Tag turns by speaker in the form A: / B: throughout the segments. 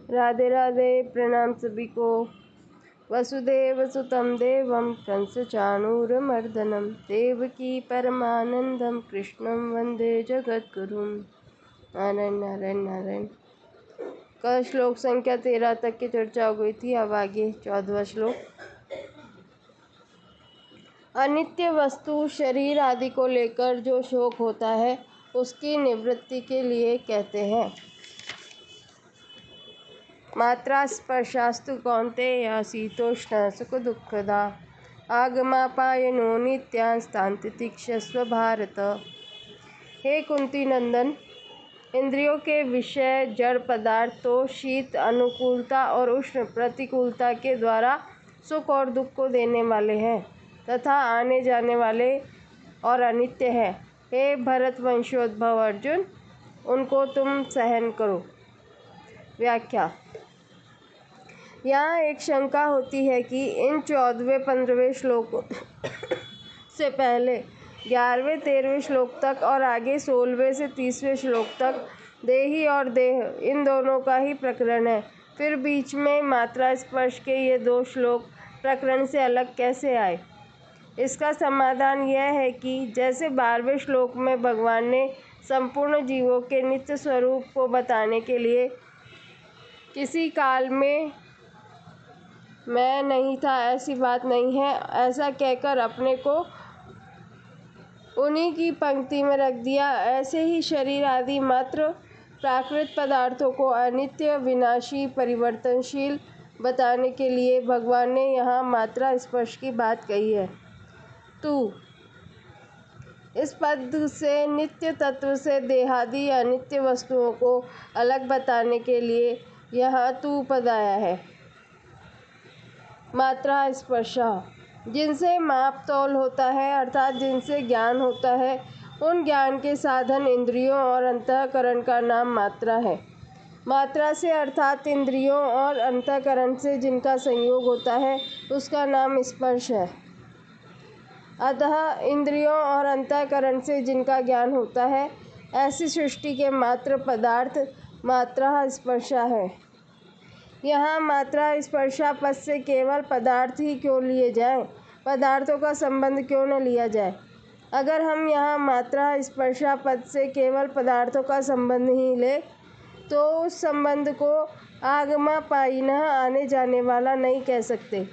A: राधे राधे। प्रणाम सभी को। वसुदेव सुतं देवं कंसचाणूरमर्दनं देवकी परमानंदम कृष्णं वंदे जगद्गुरुं। नारायण नारायण नारायण। कल श्लोक संख्या 13 तक की चर्चा हो गई थी। अब आगे 14वां श्लोक। अनित्य वस्तु शरीर आदि को लेकर जो शोक होता है उसकी निवृत्ति के लिए कहते हैं। मात्रा स्पर्शास्तु कौन्तेय शीतोष्ण सुख दुःखदा आगमापायनो नित्यांस्तान्तितिक्षस्व भारत। हे कुंती नंदन, इंद्रियों के विषय जड़ पदार्थ तो शीत अनुकूलता और उष्ण प्रतिकूलता के द्वारा सुख और दुख को देने वाले हैं तथा आने जाने वाले और अनित्य है। हे भरत वंशोद्भव अर्जुन, उनको तुम सहन करो। व्याख्या। यहाँ एक शंका होती है कि इन 14वें 15वें श्लोकों से पहले 11वें 13वें श्लोक तक और आगे 16वें से 30वें श्लोक तक देही और देह इन दोनों का ही प्रकरण है। फिर बीच में मात्रा स्पर्श के ये 2 श्लोक प्रकरण से अलग कैसे आए? इसका समाधान यह है कि जैसे 12वें श्लोक में भगवान ने संपूर्ण जीवों के नित्य स्वरूप को बताने के लिए किसी काल में मैं नहीं था ऐसी बात नहीं है ऐसा कहकर अपने को उन्हीं की पंक्ति में रख दिया, ऐसे ही शरीर आदि मात्र प्राकृत पदार्थों को अनित्य विनाशी परिवर्तनशील बताने के लिए भगवान ने यहाँ मात्रा स्पर्श की बात कही है। तू इस पद से नित्य तत्व से देहादि अनित्य वस्तुओं को अलग बताने के लिए यहाँ तू पद आया है। मात्रा स्पर्शा जिनसे माप तौल होता है अर्थात जिनसे ज्ञान होता है, उन ज्ञान के साधन इंद्रियों और अंतःकरण का नाम मात्रा है। मात्रा से अर्थात इंद्रियों और अंतःकरण से जिनका संयोग होता है उसका नाम स्पर्श है। अतः इंद्रियों और अंतःकरण से जिनका ज्ञान होता है ऐसी सृष्टि के मात्र पदार्थ मात्रा स्पर्शा है। यहाँ मात्रा स्पर्शा पद से केवल पदार्थ ही क्यों लिए जाएं? पदार्थों का संबंध क्यों न लिया जाए? अगर हम यहाँ मात्रा स्पर्शा पद से केवल पदार्थों का संबंध ही ले तो उस संबंध को आगमापायिनः आने जाने वाला नहीं कह सकते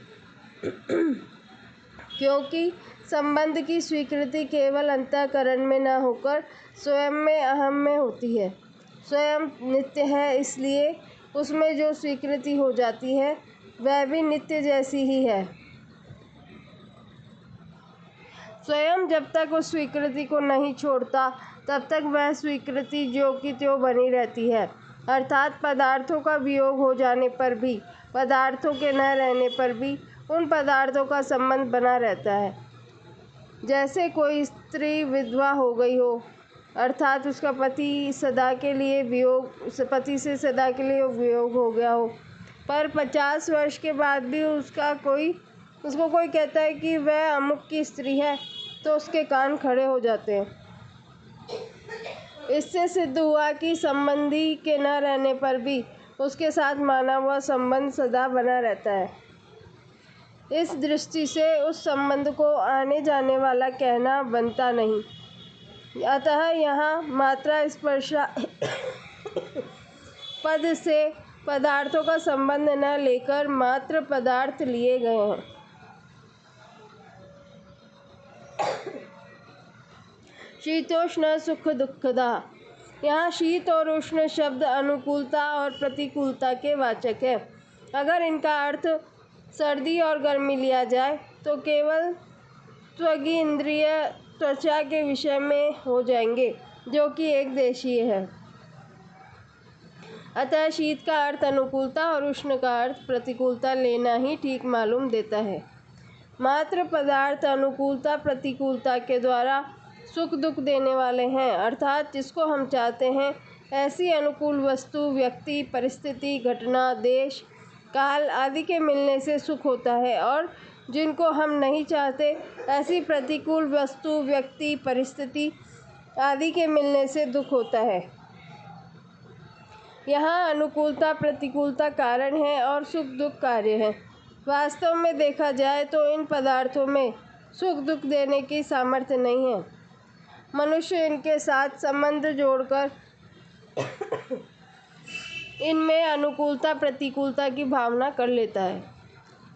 A: क्योंकि संबंध की स्वीकृति केवल अंतःकरण में न होकर स्वयं में अहम में होती है। स्वयं नित्य है, इसलिए उसमें जो स्वीकृति हो जाती है वह भी नित्य जैसी ही है। स्वयं जब तक उस स्वीकृति को नहीं छोड़ता तब तक वह स्वीकृति ज्यों की त्यों बनी रहती है। अर्थात पदार्थों का वियोग हो जाने पर भी, पदार्थों के न रहने पर भी उन पदार्थों का संबंध बना रहता है। जैसे कोई स्त्री विधवा हो गई हो अर्थात उसका पति सदा के लिए पति से सदा के लिए वियोग हो गया हो, पर 50 वर्ष के बाद भी उसको कोई कहता है कि वह अमुक की स्त्री है तो उसके कान खड़े हो जाते हैं। इससे सिद्ध हुआ कि संबंधी के न रहने पर भी उसके साथ माना हुआ संबंध सदा बना रहता है। इस दृष्टि से उस संबंध को आने जाने वाला कहना बनता नहीं। अतः यहाँ मात्रा स्पर्शा पद से पदार्थों का संबंध न लेकर मात्र पदार्थ लिए गए हैं। शीतोष्ण सुख दुःखदा, यहाँ शीत और उष्ण शब्द अनुकूलता और प्रतिकूलता के वाचक है। अगर इनका अर्थ सर्दी और गर्मी लिया जाए तो केवल त्वगी इंद्रिय त्वचा के विषय में हो जाएंगे जो कि एक देशीय है। अतः शीत का अर्थ अनुकूलता और उष्ण का अर्थ प्रतिकूलता लेना ही ठीक मालूम देता है। मात्र पदार्थ अनुकूलता प्रतिकूलता के द्वारा सुख दुख देने वाले हैं, अर्थात जिसको हम चाहते हैं ऐसी अनुकूल वस्तु व्यक्ति परिस्थिति घटना देश काल आदि के मिलने से सुख होता है और जिनको हम नहीं चाहते ऐसी प्रतिकूल वस्तु व्यक्ति परिस्थिति आदि के मिलने से दुख होता है। यहाँ अनुकूलता प्रतिकूलता कारण है और सुख दुख कार्य है। वास्तव में देखा जाए तो इन पदार्थों में सुख दुख देने की सामर्थ्य नहीं है। मनुष्य इनके साथ संबंध जोड़कर इनमें अनुकूलता प्रतिकूलता की भावना कर लेता है,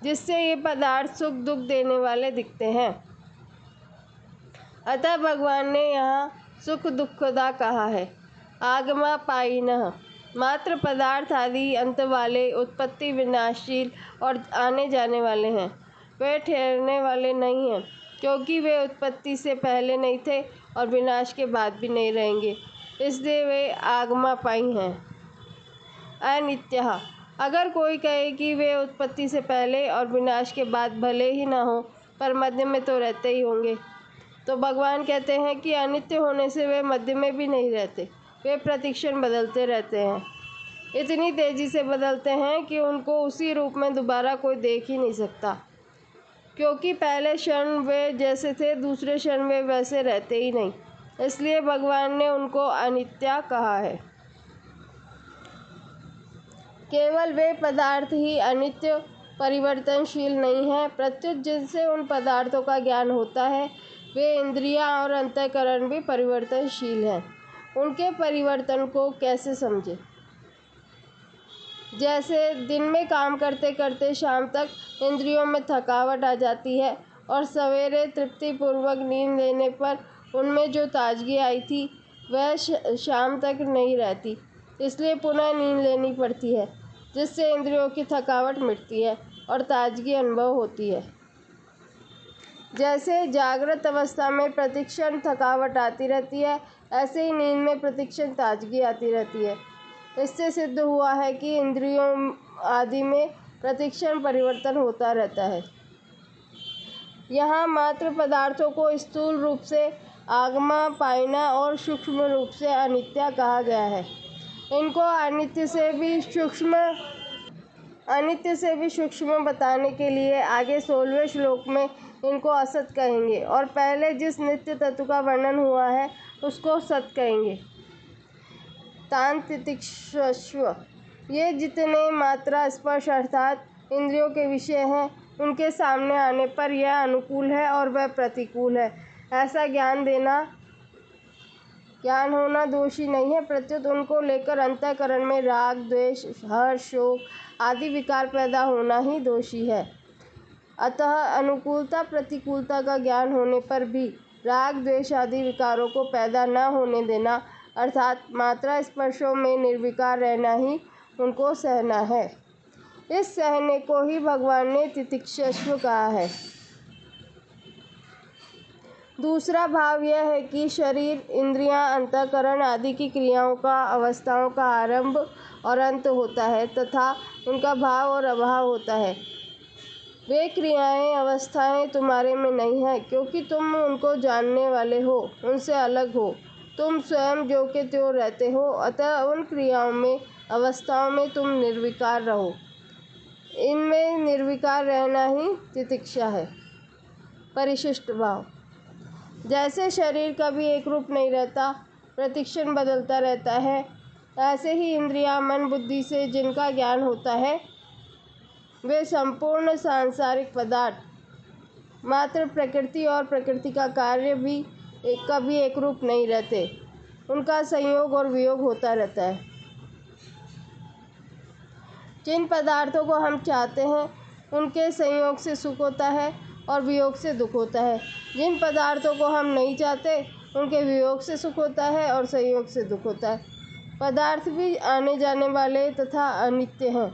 A: जिससे ये पदार्थ सुख दुख देने वाले दिखते हैं। अतः भगवान ने यहाँ सुख दुखदा कहा है। आगमा पायिनः मात्र पदार्थ आदि अंत वाले, उत्पत्ति विनाशशील और आने जाने वाले हैं। वे ठहरने वाले नहीं हैं, क्योंकि वे उत्पत्ति से पहले नहीं थे और विनाश के बाद भी नहीं रहेंगे, इसलिए वे आगमापायी हैं। अनित्यः अगर कोई कहे कि वे उत्पत्ति से पहले और विनाश के बाद भले ही ना हो, पर मध्य में तो रहते ही होंगे, तो भगवान कहते हैं कि अनित्य होने से वे मध्य में भी नहीं रहते। वे प्रतिक्षण बदलते रहते हैं, इतनी तेजी से बदलते हैं कि उनको उसी रूप में दोबारा कोई देख ही नहीं सकता, क्योंकि पहले क्षण वे जैसे थे, दूसरे क्षण वे वैसे रहते ही नहीं। इसलिए भगवान ने उनको अनित्य कहा है। केवल वे पदार्थ ही अनित्य परिवर्तनशील नहीं है, प्रत्युत जिनसे उन पदार्थों का ज्ञान होता है, वे इंद्रियां और अंतःकरण भी परिवर्तनशील हैं। उनके परिवर्तन को कैसे समझे? जैसे दिन में काम करते करते शाम तक इंद्रियों में थकावट आ जाती है और सवेरे तृप्तिपूर्वक नींद लेने पर उनमें जो ताजगी आई थी वह शाम तक नहीं रहती, इसलिए पुनः नींद लेनी पड़ती है, जिससे इंद्रियों की थकावट मिटती है और ताजगी अनुभव होती है। जैसे जागृत अवस्था में प्रतिक्षण थकावट आती रहती है, ऐसे ही नींद में प्रतिक्षण ताजगी आती रहती है। इससे सिद्ध हुआ है कि इंद्रियों आदि में प्रतिक्षण परिवर्तन होता रहता है। यहाँ मात्र पदार्थों को स्थूल रूप से आगमा पायना और सूक्ष्म रूप से अनित्य कहा गया है। इनको अनित्य से भी सूक्ष्म बताने के लिए आगे 16वें श्लोक में इनको असत कहेंगे और पहले जिस नित्य तत्व का वर्णन हुआ है उसको सत कहेंगे। तान तितिक्षस्व ये जितने मात्रा स्पर्श अर्थात इंद्रियों के विषय हैं, उनके सामने आने पर यह अनुकूल है और वह प्रतिकूल है, ऐसा ज्ञान होना दोषी नहीं है, प्रत्युत उनको लेकर अंतःकरण में राग द्वेष हर्ष शोक आदि विकार पैदा होना ही दोषी है। अतः अनुकूलता प्रतिकूलता का ज्ञान होने पर भी राग द्वेष आदि विकारों को पैदा न होने देना, अर्थात मात्रा स्पर्शों में निर्विकार रहना ही उनको सहना है। इस सहने को ही भगवान ने तितिक्षस्व कहा है। दूसरा भाव यह है कि शरीर इंद्रियां अंतःकरण आदि की क्रियाओं का अवस्थाओं का आरंभ और अंत होता है तथा उनका भाव और अभाव होता है। वे क्रियाएं अवस्थाएं तुम्हारे में नहीं है, क्योंकि तुम उनको जानने वाले हो, उनसे अलग हो। तुम स्वयं जो के त्यों रहते हो, अतः उन क्रियाओं में अवस्थाओं में तुम निर्विकार रहो। इनमें निर्विकार रहना ही तितिक्षा है। परिशिष्ट भाव जैसे शरीर कभी एक रूप नहीं रहता, प्रतिक्षण बदलता रहता है, ऐसे ही इंद्रियां मन बुद्धि से जिनका ज्ञान होता है, वे संपूर्ण सांसारिक पदार्थ मात्र प्रकृति और प्रकृति का कार्य भी कभी एक रूप नहीं रहते, उनका संयोग और वियोग होता रहता है। जिन पदार्थों को हम चाहते हैं उनके संयोग से सुख होता है और वियोग से दुख होता है। जिन पदार्थों को हम नहीं चाहते उनके वियोग से सुख होता है और संयोग से दुख होता है। पदार्थ भी आने जाने वाले तथा अनित्य हैं।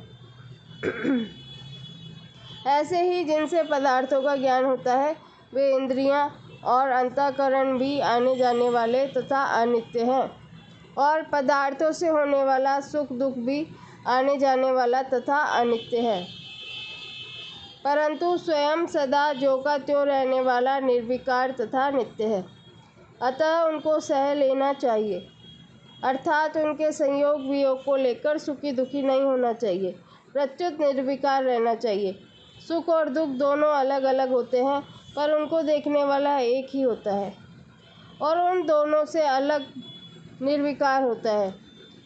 A: ऐसे ही जिनसे पदार्थों का ज्ञान होता है वे इंद्रियां और अंतःकरण भी आने जाने वाले तथा अनित्य हैं, और पदार्थों से होने वाला सुख दुख भी आने जाने वाला तथा अनित्य है। परंतु स्वयं सदा जो का त्यों रहने वाला निर्विकार तथा नित्य है, अतः उनको सह लेना चाहिए, अर्थात उनके संयोग वियोग को लेकर सुखी दुखी नहीं होना चाहिए, प्रत्युत निर्विकार रहना चाहिए। सुख और दुख दोनों अलग अलग होते हैं, पर उनको देखने वाला एक ही होता है और उन दोनों से अलग निर्विकार होता है।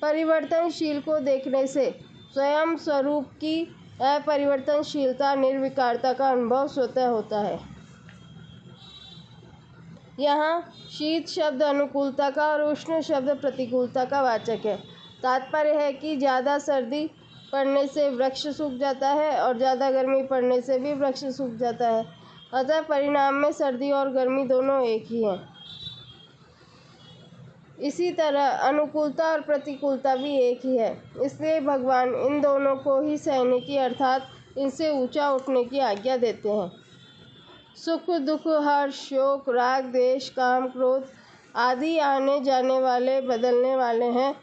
A: परिवर्तनशील को देखने से स्वयं स्वरूप की अपरिवर्तनशीलता निर्विकारता का अनुभव स्वतः होता है। यहाँ शीत शब्द अनुकूलता का और उष्ण शब्द प्रतिकूलता का वाचक है। तात्पर्य है कि ज़्यादा सर्दी पड़ने से वृक्ष सूख जाता है और ज़्यादा गर्मी पड़ने से भी वृक्ष सूख जाता है। अतः परिणाम में सर्दी और गर्मी दोनों एक ही हैं। इसी तरह अनुकूलता और प्रतिकूलता भी एक ही है। इसलिए भगवान इन दोनों को ही सहने की अर्थात इनसे ऊंचा उठने की आज्ञा देते हैं। सुख दुख हर्ष शोक राग द्वेष काम क्रोध आदि आने जाने वाले बदलने वाले हैं,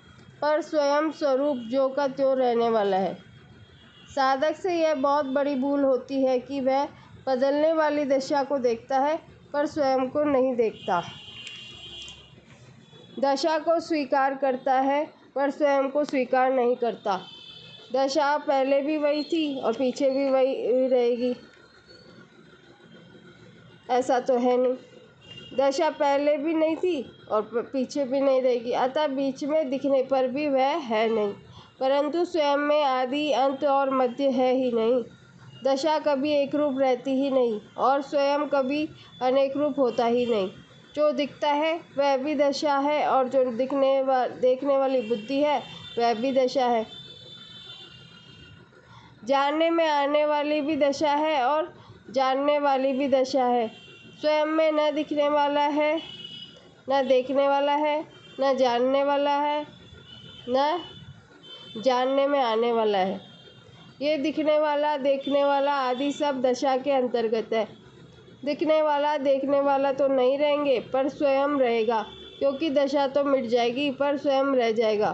A: पर स्वयं स्वरूप जो का त्यों रहने वाला है। साधक से यह बहुत बड़ी भूल होती है कि वह बदलने वाली दशा को देखता है पर स्वयं को नहीं देखता। दशा को स्वीकार करता है पर स्वयं को स्वीकार नहीं करता। दशा पहले भी वही थी और पीछे भी वही रहेगी, ऐसा तो है नहीं। दशा पहले भी नहीं थी और पीछे भी नहीं रहेगी, अतः बीच में दिखने पर भी वह है नहीं, परंतु स्वयं में आदि अंत और मध्य है ही नहीं। दशा कभी एक रूप रहती ही नहीं और स्वयं कभी अनेक रूप होता ही नहीं। जो दिखता है वह भी दशा है और जो देखने वाली बुद्धि है वह भी दशा है। जानने में आने वाली भी दशा है और जानने वाली भी दशा है। स्वयं में न दिखने वाला है, न देखने वाला है, न जानने वाला है, न जानने में आने वाला है। ये दिखने वाला देखने वाला आदि सब दशा के अंतर्गत है। दिखने वाला देखने वाला तो नहीं रहेंगे पर स्वयं रहेगा, क्योंकि दशा तो मिट जाएगी पर स्वयं रह जाएगा।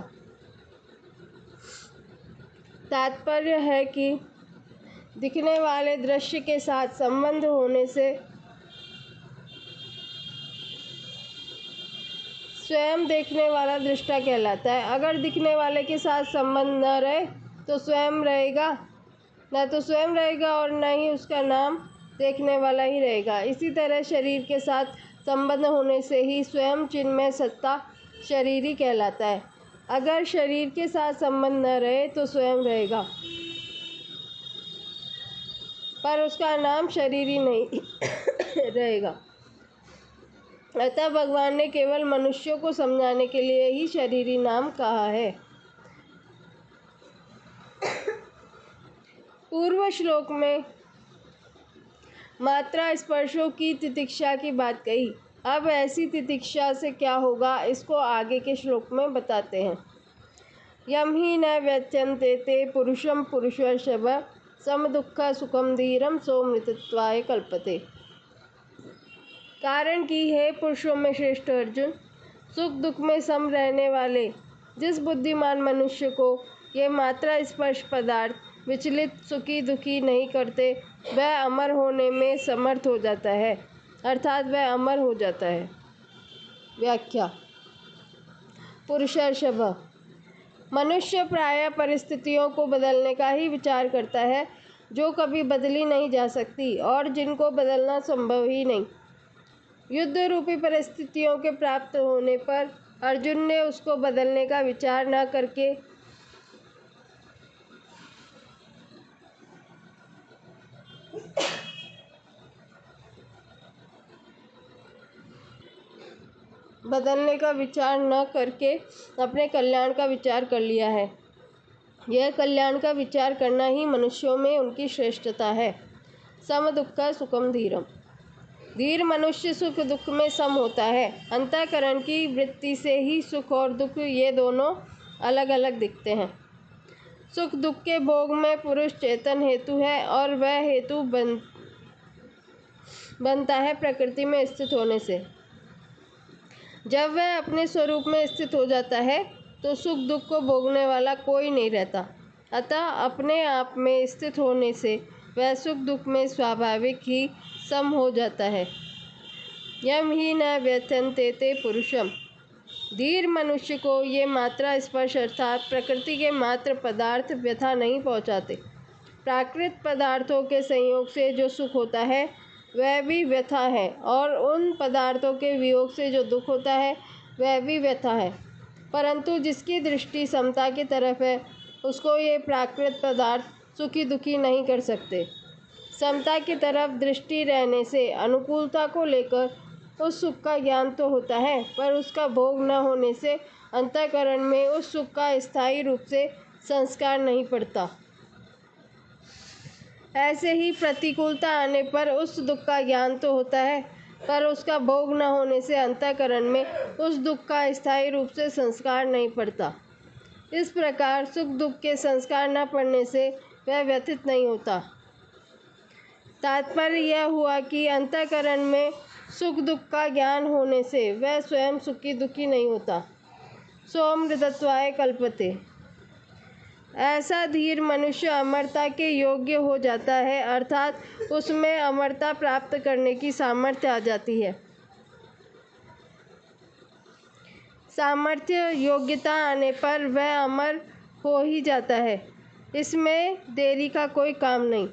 A: तात्पर्य है कि दिखने वाले दृश्य के साथ संबंध होने से स्वयं देखने वाला दृष्टा कहलाता है। अगर दिखने वाले के साथ संबंध न रहे तो स्वयं रहेगा, न तो स्वयं रहेगा और न ही उसका नाम देखने वाला ही रहेगा। इसी तरह शरीर के साथ संबंध होने से ही स्वयं चिन्मय सत्ता शरीरी कहलाता है। अगर शरीर के साथ संबंध न रहे तो स्वयं रहेगा पर उसका नाम शरीरी नहीं रहेगा। अतः भगवान ने केवल मनुष्यों को समझाने के लिए ही शरीरी नाम कहा है। पूर्व श्लोक में मात्रा स्पर्शों की तितिक्षा की बात कही। अब ऐसी तितिक्षा से क्या होगा इसको आगे के श्लोक में बताते हैं। यम ही न व्यत्यन्ते ते पुरुषम पुरुषर्षभ सम दुःख सुखम धीरम सो मृतत्वाय कल्पते। कारण कि हे पुरुषों में श्रेष्ठ अर्जुन, सुख दुख में सम रहने वाले जिस बुद्धिमान मनुष्य को ये मात्रा स्पर्श पदार्थ विचलित सुखी दुखी नहीं करते वह अमर होने में समर्थ हो जाता है, अर्थात वह अमर हो जाता है। व्याख्या। पुरुषर्षभ, मनुष्य प्रायः परिस्थितियों को बदलने का ही विचार करता है जो कभी बदली नहीं जा सकती और जिनको बदलना संभव ही नहीं। युद्ध रूपी परिस्थितियों के प्राप्त होने पर अर्जुन ने उसको बदलने का विचार न करके अपने कल्याण का विचार कर लिया है। यह कल्याण का विचार करना ही मनुष्यों में उनकी श्रेष्ठता है। सम दुःख सुखम धीरम, धीर मनुष्य सुख दुख में सम होता है। अंतःकरण की वृत्ति से ही सुख और दुख ये दोनों अलग अलग दिखते हैं। सुख दुख के भोग में पुरुष चेतन हेतु है और वह हेतु बनता है प्रकृति में स्थित होने से। जब वह अपने स्वरूप में स्थित हो जाता है तो सुख दुख को भोगने वाला कोई नहीं रहता। अतः अपने आप में स्थित होने से वह सुख दुख में स्वाभाविक ही सम हो जाता है। यम ही न व्यथन्ते ते पुरुषम, धीर मनुष्य को ये मात्रा स्पर्श अर्थात प्रकृति के मात्र पदार्थ व्यथा नहीं पहुँचाते। प्राकृत पदार्थों के संयोग से जो सुख होता है वह भी व्यथा है और उन पदार्थों के वियोग से जो दुख होता है वह भी व्यथा है। परंतु जिसकी दृष्टि समता की तरफ है उसको ये प्राकृत पदार्थ सुखी दुखी नहीं कर सकते। समता की तरफ दृष्टि रहने से अनुकूलता को लेकर उस सुख का ज्ञान तो होता है, पर उसका भोग न होने से अंतःकरण में उस सुख का स्थायी रूप से संस्कार नहीं पड़ता। ऐसे ही प्रतिकूलता आने पर उस दुख का ज्ञान तो होता है, पर उसका भोग न होने से अंतःकरण में उस दुख का स्थायी रूप से संस्कार नहीं पड़ता। इस प्रकार सुख दुख के संस्कार न पड़ने से वह व्यथित नहीं होता। तात्पर्य यह हुआ कि अंतःकरण में सुख दुख का ज्ञान होने से वह स्वयं सुखी दुखी नहीं होता। सोमृतत्वाय कल्पते। ऐसा धीर मनुष्य अमरता के योग्य हो जाता है, अर्थात उसमें अमरता प्राप्त करने की सामर्थ्य आ जाती है। सामर्थ्य योग्यता आने पर वह अमर हो ही जाता है। इसमें देरी का कोई काम नहीं,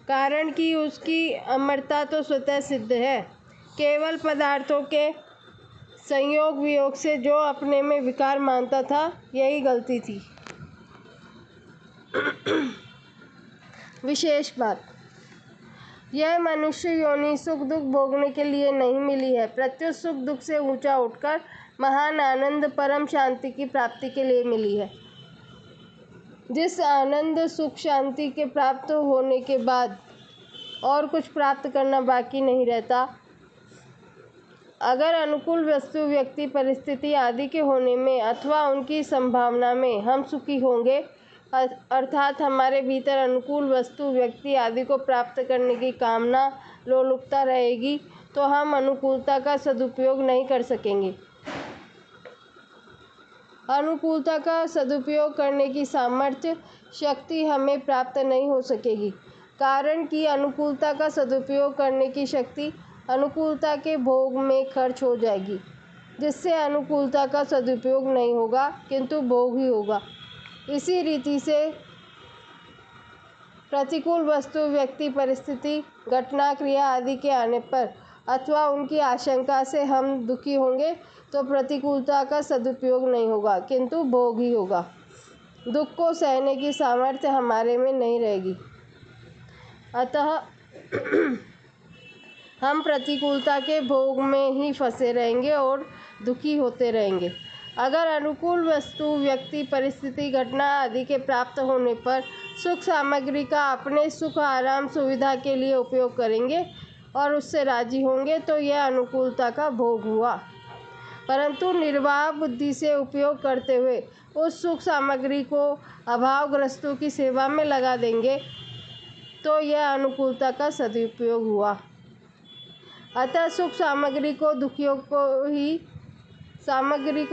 A: कारण कि उसकी अमरता तो स्वतः सिद्ध है। केवल पदार्थों के संयोग वियोग से जो अपने में विकार मानता था, यही गलती थी। विशेष बात, यह मनुष्य योनि सुख दुख भोगने के लिए नहीं मिली है, प्रत्युत सुख दुख से ऊंचा उठकर महान आनंद परम शांति की प्राप्ति के लिए मिली है। जिस आनंद सुख शांति के प्राप्त होने के बाद और कुछ प्राप्त करना बाकी नहीं रहता। अगर अनुकूल वस्तु व्यक्ति परिस्थिति आदि के होने में अथवा उनकी संभावना में हम सुखी होंगे, अर्थात हमारे भीतर अनुकूल वस्तु व्यक्ति आदि को प्राप्त करने की कामना लोलुपता रहेगी, तो हम अनुकूलता का सदुपयोग नहीं कर सकेंगे। अनुकूलता का सदुपयोग करने की सामर्थ्य शक्ति हमें प्राप्त नहीं हो सकेगी, कारण कि अनुकूलता का सदुपयोग करने की शक्ति अनुकूलता के भोग में खर्च हो जाएगी, जिससे अनुकूलता का सदुपयोग नहीं होगा, किंतु भोग ही होगा। इसी रीति से प्रतिकूल वस्तु व्यक्ति परिस्थिति घटना क्रिया आदि के आने पर अथवा उनकी आशंका से हम दुखी होंगे, तो प्रतिकूलता का सदुपयोग नहीं होगा, किंतु भोग ही होगा। दुख को सहने की सामर्थ्य हमारे में नहीं रहेगी। अतः हम प्रतिकूलता के भोग में ही फंसे रहेंगे और दुखी होते रहेंगे। अगर अनुकूल वस्तु व्यक्ति परिस्थिति घटना आदि के प्राप्त होने पर सुख सामग्री का अपने सुख आराम सुविधा के लिए उपयोग करेंगे और उससे राजी होंगे, तो यह अनुकूलता का भोग हुआ। परंतु निर्वाह बुद्धि से उपयोग करते हुए उस सुख सामग्री को अभावग्रस्तों की सेवा में लगा देंगे, तो यह अनुकूलता का सदुपयोग हुआ। अतः सुख सामग्री को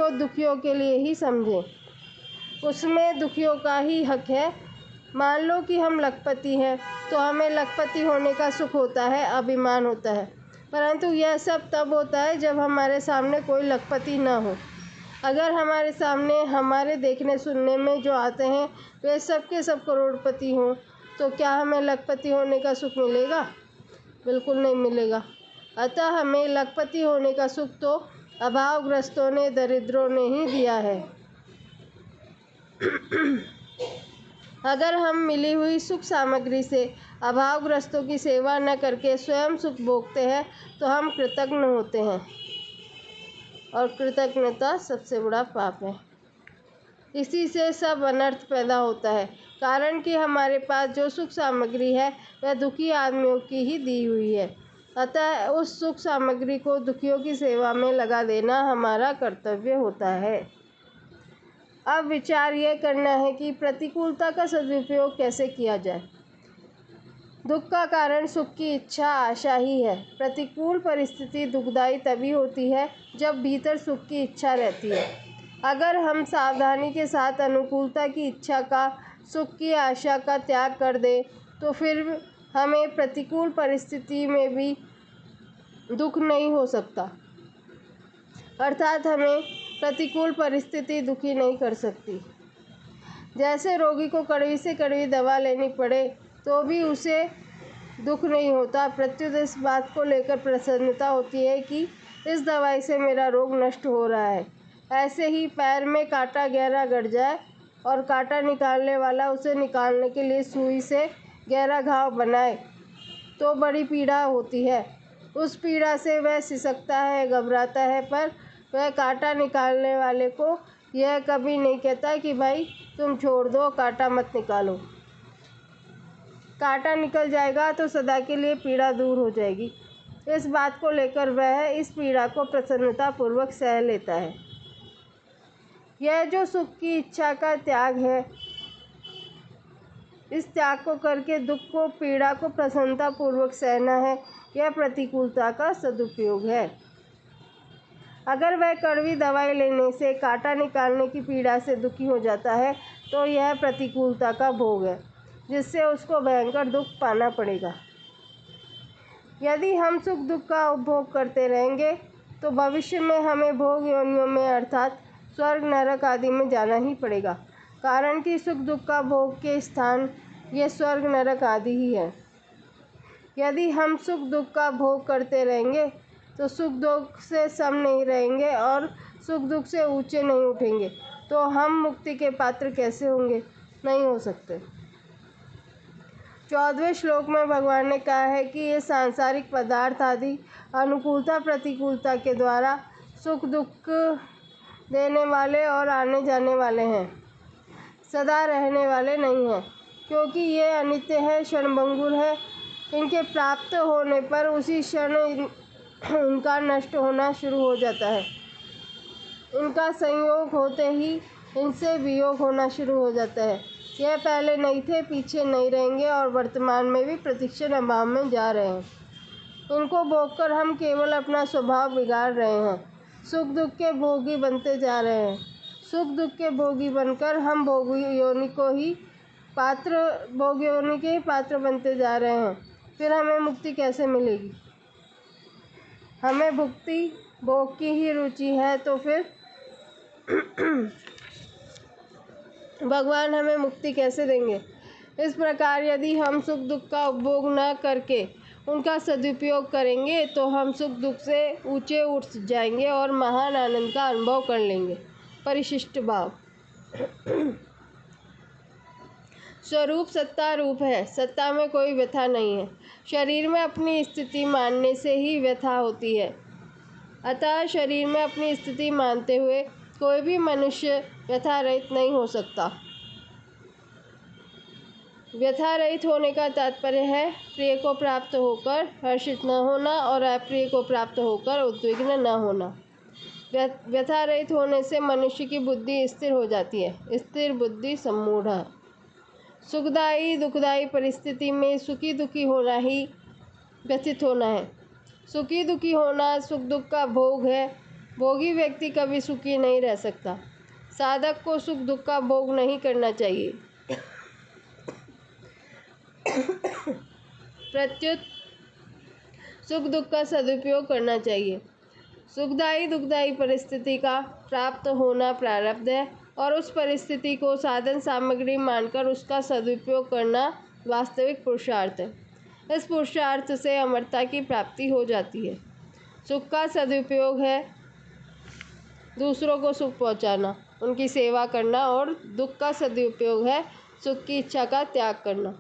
A: दुखियों के लिए ही समझें, उसमें दुखियों का ही हक है। मान लो कि हम लखपति हैं, तो हमें लखपति होने का सुख होता है, अभिमान होता है, परंतु यह सब तब होता है जब हमारे सामने कोई लखपति न हो। अगर हमारे सामने हमारे देखने सुनने में जो आते हैं वे सब के सब करोड़पति हों, तो क्या हमें लखपति होने का सुख मिलेगा? बिल्कुल नहीं मिलेगा। अतः हमें लखपति होने का सुख तो अभावग्रस्तों ने, दरिद्रों ने ही दिया है। अगर हम मिली हुई सुख सामग्री से अभावग्रस्तों की सेवा न करके स्वयं सुख भोगते हैं, तो हम कृतज्ञ होते हैं, और कृतज्ञता सबसे बड़ा पाप है। इसी से सब अनर्थ पैदा होता है, कारण कि हमारे पास जो सुख सामग्री है वह दुखी आदमियों की ही दी हुई है। अतः उस सुख सामग्री को दुखियों की सेवा में लगा देना हमारा कर्तव्य होता है। अब विचार यह करना है कि प्रतिकूलता का सदुपयोग कैसे किया जाए। दुख का कारण सुख की इच्छा आशा ही है। प्रतिकूल परिस्थिति दुखदायी तभी होती है जब भीतर सुख की इच्छा रहती है। अगर हम सावधानी के साथ अनुकूलता की इच्छा का, सुख की आशा का त्याग कर दें, तो फिर हमें प्रतिकूल परिस्थिति में भी दुख नहीं हो सकता, अर्थात हमें प्रतिकूल परिस्थिति दुखी नहीं कर सकती। जैसे रोगी को कड़वी से कड़वी दवा लेनी पड़े तो भी उसे दुख नहीं होता, प्रत्युत इस बात को लेकर प्रसन्नता होती है कि इस दवाई से मेरा रोग नष्ट हो रहा है। ऐसे ही पैर में कांटा गहरा गड़ जाए और कांटा निकालने वाला उसे निकालने के लिए सुई से गहरा घाव बनाए तो बड़ी पीड़ा होती है। उस पीड़ा से वह सिसकता है, घबराता है, पर वह कांटा निकालने वाले को यह कभी नहीं कहता कि भाई तुम छोड़ दो, कांटा मत निकालो। कांटा निकल जाएगा तो सदा के लिए पीड़ा दूर हो जाएगी। इस बात को लेकर वह इस पीड़ा को प्रसन्नतापूर्वक सह लेता है। यह जो सुख की इच्छा का त्याग है, इस त्याग को करके दुख को, पीड़ा को प्रसन्नतापूर्वक सहना है, यह प्रतिकूलता का सदुपयोग है। अगर वह कड़वी दवाई लेने से कांटा निकालने की पीड़ा से दुखी हो जाता है तो यह प्रतिकूलता का भोग है, जिससे उसको भयंकर दुख पाना पड़ेगा। यदि हम सुख दुख का उपभोग करते रहेंगे तो भविष्य में हमें भोग योनियों में अर्थात स्वर्ग नरक आदि में जाना ही पड़ेगा, कारण कि सुख दुख का भोग के स्थान ये स्वर्ग नरक आदि ही है। यदि हम सुख दुख का भोग करते रहेंगे तो सुख दुख से सम नहीं रहेंगे और सुख दुख से ऊंचे नहीं उठेंगे, तो हम मुक्ति के पात्र कैसे होंगे? नहीं हो सकते। 14वें श्लोक में भगवान ने कहा है कि ये सांसारिक पदार्थ आदि अनुकूलता प्रतिकूलता के द्वारा सुख दुख देने वाले और आने जाने वाले हैं, सदा रहने वाले नहीं हैं, क्योंकि ये अनित्य है, क्षणभंगुर है। इनके प्राप्त होने पर उसी क्षण इनका नष्ट होना शुरू हो जाता है। इनका संयोग होते ही इनसे वियोग होना शुरू हो जाता है। यह पहले नहीं थे, पीछे नहीं रहेंगे और वर्तमान में भी प्रतिक्षण अभाव में जा रहे हैं। इनको भोगकर हम केवल अपना स्वभाव बिगाड़ रहे हैं, सुख दुख के भोगी बनते जा रहे हैं। सुख दुख के भोगी बनकर हम भोग योनि के ही पात्र बनते जा रहे हैं। फिर हमें मुक्ति कैसे मिलेगी? हमें भुक्ति भोग की ही रुचि है तो फिर भगवान हमें मुक्ति कैसे देंगे? इस प्रकार यदि हम सुख दुख का उपभोग न करके उनका सदुपयोग करेंगे तो हम सुख दुख से ऊंचे उठ जाएंगे और महान आनंद का अनुभव कर लेंगे। परिशिष्ट भाव। स्वरूप सत्ता रूप है, सत्ता में कोई व्यथा नहीं है। शरीर में अपनी स्थिति मानने से ही व्यथा होती है, अतः शरीर में अपनी स्थिति मानते हुए कोई भी मनुष्य व्यथा रहित नहीं हो सकता। व्यथा रहित होने का तात्पर्य है प्रिय को प्राप्त होकर हर्षित न होना और अप्रिय को प्राप्त होकर उद्विग्न न होना। व्यथा रहित होने से मनुष्य की बुद्धि स्थिर हो जाती है। स्थिर बुद्धि सम्मूढ़। सुखदायी दुखदायी परिस्थिति में सुखी दुखी होना ही व्यथित होना है। सुखी दुखी होना सुख दुख का भोग है। भोगी व्यक्ति कभी सुखी नहीं रह सकता। साधक को सुख दुख का भोग नहीं करना चाहिए, प्रत्युत सुख दुख का सदुपयोग करना चाहिए। सुखदायी दुखदायी परिस्थिति का प्राप्त होना प्रारब्ध है और उस परिस्थिति को साधन सामग्री मानकर उसका सदुपयोग करना वास्तविक पुरुषार्थ है। इस पुरुषार्थ से अमरता की प्राप्ति हो जाती है। सुख का सदुपयोग है दूसरों को सुख पहुंचाना, उनकी सेवा करना, और दुख का सदुपयोग है सुख की इच्छा का त्याग करना।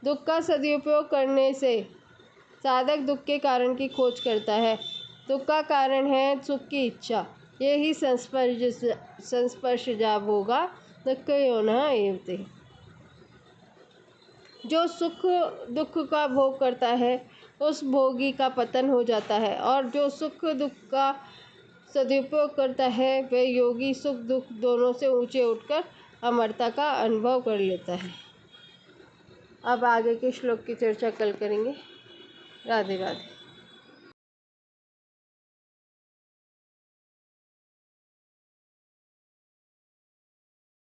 A: दुख का सदुपयोग करने से साधक दुख के कारण की खोज करता है। दुख का कारण है सुख की इच्छा। यही संस्पर्श जाब होगा दुख योनः एवते। जो सुख दुख का भोग करता है उस भोगी का पतन हो जाता है, और जो सुख दुख का सदुपयोग करता है वह योगी सुख दुख दोनों से ऊंचे उठकर अमरता का अनुभव कर लेता है। अब आगे के श्लोक की चर्चा कल करेंगे। राधे राधे।